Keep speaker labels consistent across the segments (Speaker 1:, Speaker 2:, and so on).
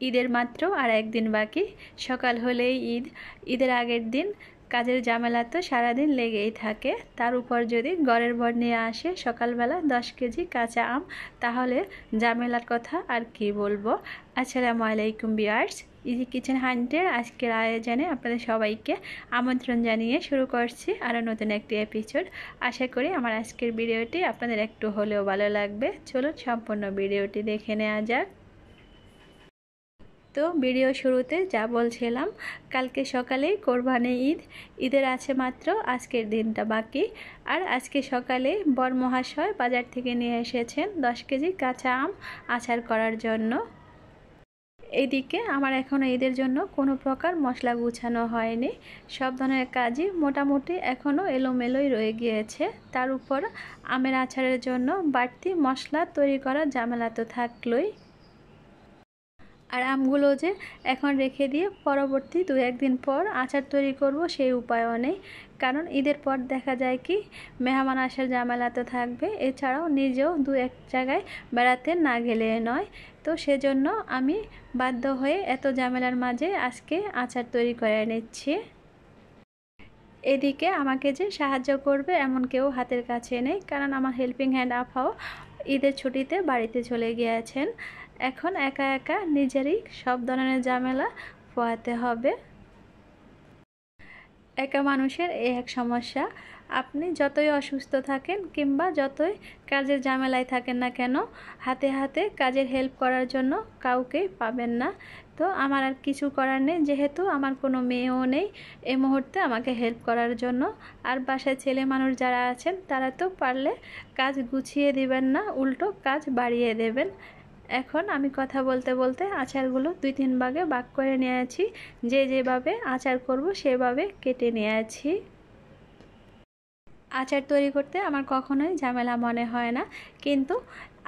Speaker 1: ঈদের মাত্র আর একদিন বাকি। সকাল হলেই ঈদ। ঈদের আগের দিন কাজের ঝামেলা তো সারাদিন লেগেই থাকে। তার উপর যদি ঘরের বর নিয়ে আসে সকালবেলা 10 কেজি কাঁচা আম, তাহলে ঝামেলার কথা আর কি বলবো। আসসালামু আলাইকুম ভিউয়ার্স, ইজি কিচেন হান্টের আজকের আয়োজনে আপনাদের সবাইকে আমন্ত্রণ জানিয়ে শুরু করছি আরও নতুন একটি এপিসোড। আশা করি আমার আজকের ভিডিওটি আপনাদের একটু হলেও ভালো লাগবে। চলুন সম্পূর্ণ ভিডিওটি দেখে নেওয়া যাক। তো ভিডিও শুরুতে যা বলছিলাম, কালকে সকালেই কোরবানি ঈদ। ঈদের আছে মাত্র আজকের দিনটা বাকি। আর আজকে সকালে বর মহাশয় বাজার থেকে নিয়ে এসেছেন 10 কেজি কাঁচা আম আচার করার জন্য। এইদিকে আমার এখনও ঈদের জন্য কোনো প্রকার মশলা গুছানো হয়নি। সব ধরনের কাজই মোটামুটি এখনও এলোমেলোই রয়ে গিয়েছে। তার উপর আমের আচারের জন্য বাড়তি মশলা তৈরি করার ঝামেলা তো থাকলোই। আর আমগুলো যে এখন রেখে দিয়ে পরবর্তী 2-1 দিন পর আচার তৈরি করব সেই উপায়ও নেই। কারণ ঈদের পর দেখা যায় কি মেহমান আসার ঝামেলা তো থাকবে, এছাড়াও নিজেও 2-1 জায়গায় বেড়াতে না গেলে নয়। তো সেজন্য আমি বাধ্য হয়ে এত ঝামেলার মাঝে আজকে আচার তৈরি করে নিচ্ছি। এদিকে আমাকে যে সাহায্য করবে এমন কেউ হাতের কাছে নেই, কারণ আমার হেল্পিং হ্যান্ড আপাও ঈদের ছুটিতে বাড়িতে চলে গিয়েছেন। এখন একা একা নিজেরই সব ধরনের ঝামেলা পোহাতে হবে। একা মানুষের এই এক সমস্যা, আপনি যতই অসুস্থ থাকেন কিংবা যতই কাজের ঝামেলায় থাকেন না কেন, হাতে হাতে কাজের হেল্প করার জন্য কাউকেই পাবেন না। তো আমার আর কিছু করার নেই, যেহেতু আমার কোনো মেয়েও নেই এই মুহূর্তে আমাকে হেল্প করার জন্য। আর বাসায় ছেলে মানুষ যারা আছেন তারা তো পারলে কাজ গুছিয়ে দিবেন না, উল্টো কাজ বাড়িয়ে দেবেন। এখন আমি কথা বলতে বলতে আচারগুলো 2-3 ভাগে ভাগ করে নিয়েছি। যেভাবে আচার করব সেভাবে কেটে নিয়েছি। আচার তৈরি করতে আমার কখনোই ঝামেলা মনে হয় না, কিন্তু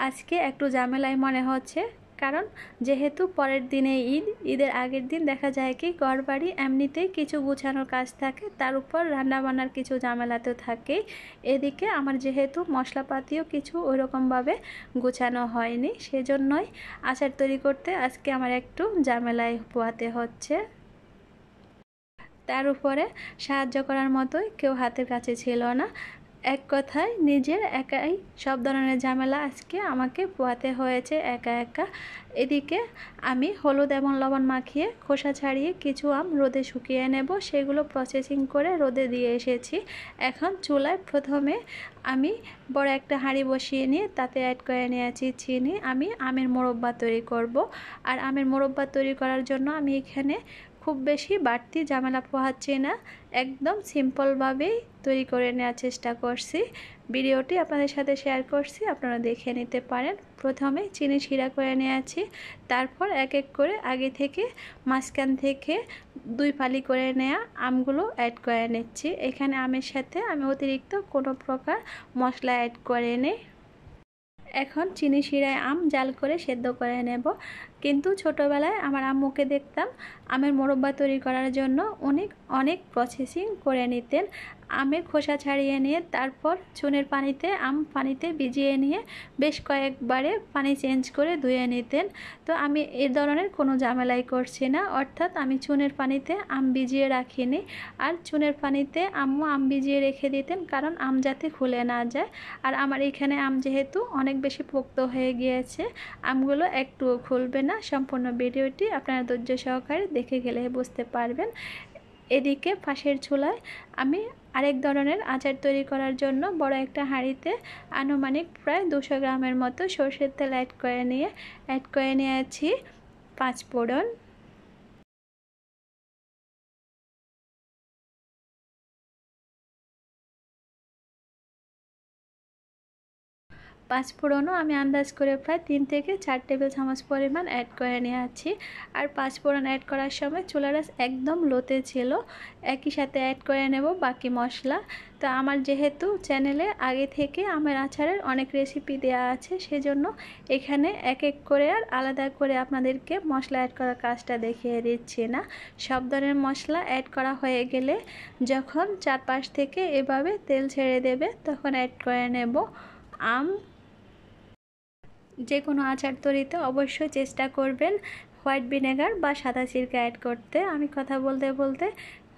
Speaker 1: আজকে একটু ঝামেলাই মনে হচ্ছে। কারণ যেহেতু পরের দিনে ঈদ, ঈদের আগের দিন দেখা যায় কি ঘরবাড়ি এমনিতেই কিছু গুছানোর কাজ থাকে, তার উপর রান্নাবান্নার কিছু ঝামেলা তো থাকেই। এদিকে আমার যেহেতু মশলাপাতিও কিছু ওইরকমভাবে গুছানো হয়নি, সেজন্যই আচার তৈরি করতে আজকে আমার একটু ঝামেলায় পোহাতে হচ্ছে। তার উপরে সাহায্য করার মতোই কেউ হাতের কাছে ছিল না। এক কথায় নিজের একাই সব ধরনের ঝামেলা আজকে আমাকে পোহাতে হয়েছে একা একা। এদিকে আমি হলুদ এবং লবণ মাখিয়ে খোসা ছাড়িয়ে কিছু আম রোদে শুকিয়ে নেব, সেগুলো প্রসেসিং করে রোদে দিয়ে এসেছি। এখন চুলায় প্রথমে আমি বড় একটা হাঁড়ি বসিয়ে নিয়ে তাতে অ্যাড করে নিয়েছি চিনি। আমি আমের মোরব্বা তৈরি করব। আর আমের মোরব্বা তৈরি করার জন্য আমি এখানে খুব বেশি বাড়তি ঝামেলা পোহাচ্ছি না, একদম সিম্পলভাবেই তৈরি করে নেওয়ার চেষ্টা করছি। ভিডিওটি আপনাদের সাথে শেয়ার করছি, আপনারা দেখে নিতে পারেন। প্রথমে চিনি শিরা করে নিয়েছি, তারপর এক এক করে আগে থেকে মাঝখান থেকে 2 ফালি করে নেওয়া আমগুলো অ্যাড করে নিচ্ছি। এখানে আমের সাথে আমি অতিরিক্ত কোনো প্রকার মশলা অ্যাড করে নিই। এখন চিনি শিরায় আম জাল করে সেদ্ধ করে নেব। কিন্তু ছোটোবেলায় আমার আম্মুকে দেখতাম আমের মোরব্বা তৈরি করার জন্য অনেক প্রসেসিং করে নিতেন। আমের খোসা ছাড়িয়ে নিয়ে তারপর চুনের পানিতে ভিজিয়ে নিয়ে বেশ কয়েকবারে পানি চেঞ্জ করে ধুয়ে নিতেন। তো আমি এ ধরনের কোনো ঝামেলাই করছি না, অর্থাৎ আমি চুনের পানিতে আম ভিজিয়ে রাখিনি। আর চুনের পানিতে আম্মু আম ভিজিয়ে রেখে দিতেন, কারণ আম যাতে খুলে না যায়। আর আমার এখানে আম যেহেতু অনেক বেশি পোক্ত হয়ে গিয়েছে, আমগুলো একটুও খুলবে না। সম্পূর্ণ ভিডিওটি আপনারা ধৈর্য সহকারে দেখে গেলে বুঝতে পারবেন। এদিকে পাশের চুলায় আমি আরেক ধরনের আচার তৈরি করার জন্য বড় একটা হাঁড়িতে আনুমানিক প্রায় 200 গ্রামের মতো সরষের তেল অ্যাড করে নিয়েছি 5 ফোড়ন। পাঁচফোড়নও আমি আন্দাজ করে প্রায় 3 থেকে 4 টেবিল চামচ পরিমাণ অ্যাড করে নিয়েছি। আর পাঁচফোড়ন অ্যাড করার সময় চুলার আঁচ একদম লোতে ছিল। একই সাথে অ্যাড করে নেব বাকি মশলা। তো আমার যেহেতু চ্যানেলে আগে থেকে আমের আচারের অনেক রেসিপি দেওয়া আছে, সেজন্য এখানে এক এক করে আর আলাদা করে আপনাদেরকে মশলা অ্যাড করার কাজটা দেখিয়ে দিচ্ছি না। সব ধরনের মশলা অ্যাড করা হয়ে গেলে যখন চারপাশ থেকে এভাবে তেল ছেড়ে দেবে, তখন অ্যাড করে নেব আম। যে কোনো আচার তৈরিতে অবশ্যই চেষ্টা করবেন হোয়াইট ভিনেগার বা সাদা সিরকা অ্যাড করতে। আমি কথা বলতে বলতে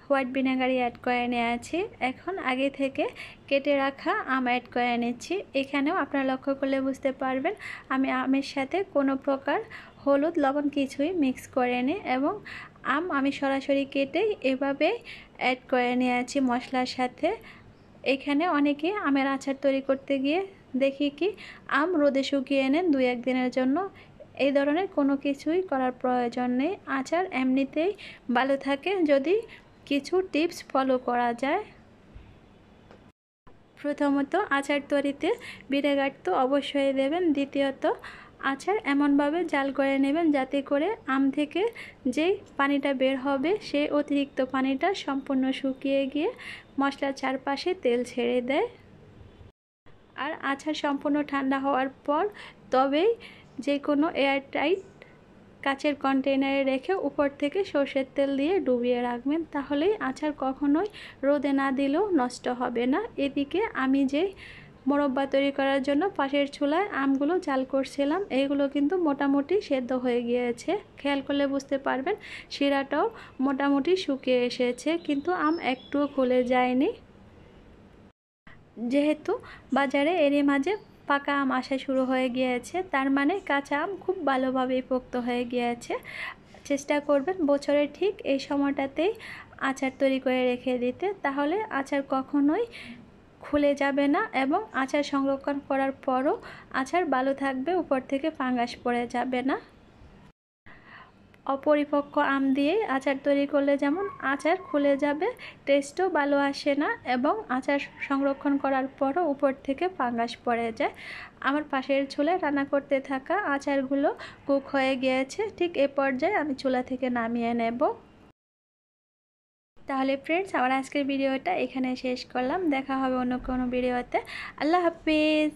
Speaker 1: হোয়াইট ভিনেগারই অ্যাড করে নিয়েছি। এখন আগে থেকে কেটে রাখা আম অ্যাড করে নিচ্ছি। এখানেও আপনারা লক্ষ্য করলে বুঝতে পারবেন আমি আমের সাথে কোনো প্রকার হলুদ লবণ কিছুই মিক্স করে নিই, এবং আমি সরাসরি কেটেই এভাবে অ্যাড করে নিয়েছি মশলার সাথে। এখানে অনেকে আমের আচার তৈরি করতে গিয়ে দেখি কি আম রোদে শুকিয়ে নেন 2-1 দিনের জন্য। এই ধরনের কোনো কিছুই করার প্রয়োজন নেই। আচার এমনিতেই ভালো থাকে যদি কিছু টিপস ফলো করা যায়। প্রথমত আচার তৈরিতে ভিনেগার তো অবশ্যই দেবেন। দ্বিতীয়ত আচার এমনভাবে জাল করে নেবেন যাতে করে আম থেকে যেই পানিটা বের হবে সেই অতিরিক্ত পানিটা সম্পূর্ণ শুকিয়ে গিয়ে মশলার চারপাশে তেল ছেড়ে দেয়। আর আচার সম্পূর্ণ ঠান্ডা হওয়ার পর তবেই যে কোনো এয়ারটাইট কাচের কন্টেইনারে রেখে উপর থেকে সরষের তেল দিয়ে ডুবিয়ে রাখবেন, তাহলেই আচার কখনোই রোদে না দিলেও নষ্ট হবে না। এদিকে আমি যে মোরব্বা তৈরি করার জন্য পাশের চুলায় আমগুলো জাল করছিলাম, এইগুলো কিন্তু মোটামুটি সেদ্ধ হয়ে গিয়েছে। খেয়াল করলে বুঝতে পারবেন শিরাটাও মোটামুটি শুকিয়ে এসেছে, কিন্তু আম একটুও খুলে যায়নি। যেহেতু বাজারে এরই মাঝে পাকা আম আসা শুরু হয়ে গিয়েছে, তার মানে কাঁচা আম খুব ভালোভাবে পোক্ত হয়ে গিয়েছে। চেষ্টা করবেন বছরের ঠিক এই সময়টাতেই আচার তৈরি করে রেখে দিতে, তাহলে আচার কখনোই খুলে যাবে না, এবং আচার সংরক্ষণ করার পরও আচার ভালো থাকবে, উপর থেকে ফাঙ্গাস পড়ে যাবে না। অপরিপক্ক আম দিয়ে আচার তৈরি করলে যেমন আচার খুলে যাবে, টেস্টও ভালো আসে না, এবং আচার সংরক্ষণ করার পরও উপর থেকে ফাঙ্গাস পড়ে যায়। আমার পাশের চুলায় রান্না করতে থাকা আচারগুলো কুক হয়ে গিয়েছে। ঠিক এ পর্যায়ে আমি চুলা থেকে নামিয়ে নেব। তাহলে ফ্রেন্ডস, আমার আজকের ভিডিওটা এখানে শেষ করলাম। দেখা হবে অন্য কোনো ভিডিওতে। আল্লাহ হাফিজ।